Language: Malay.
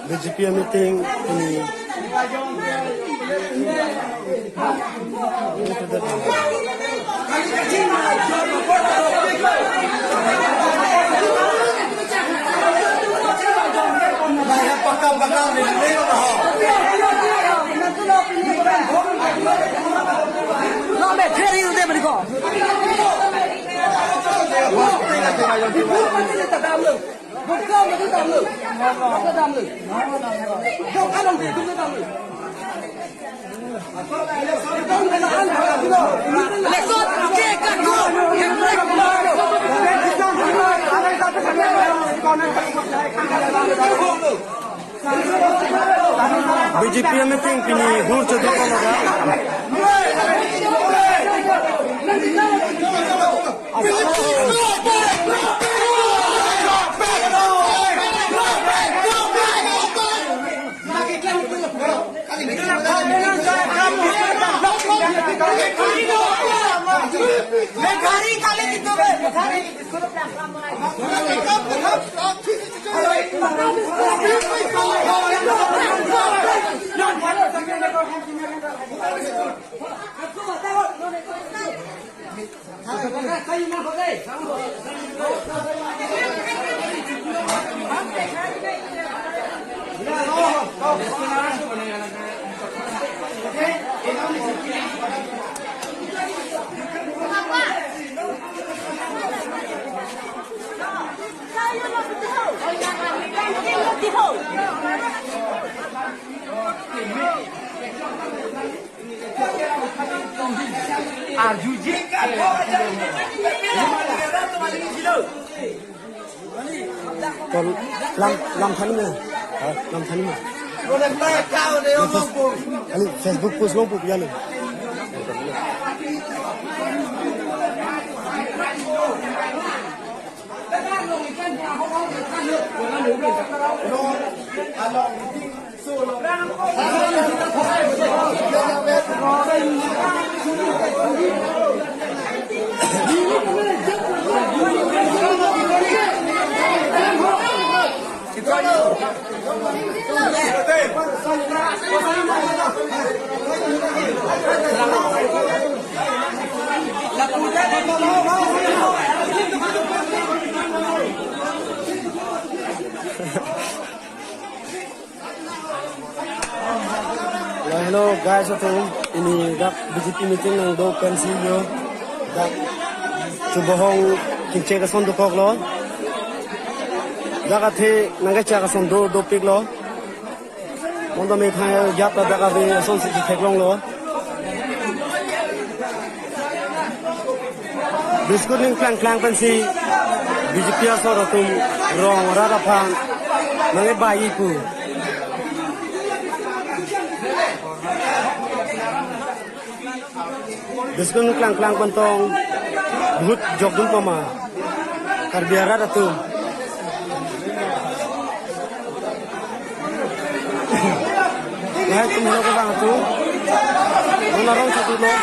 BJP meeting ini. BJP meeting kini hur jodoh kologa. Lam thani me, lam thani me. Ani Facebook post long post yani. Hello guys, ini dak BJP meeting ng do pensilyo dak subohong kinche ka son do kok lo dak athe naga cha ka son do pik lo mondo me thai yap ta dak ave son si thek long lo biskut ning klang pensi BJP so ro tum rong ra ra phan nange bai pu Biskun klang pentong but jok dun koma karbiara datu ya tumelo ko bang tu orang satu lo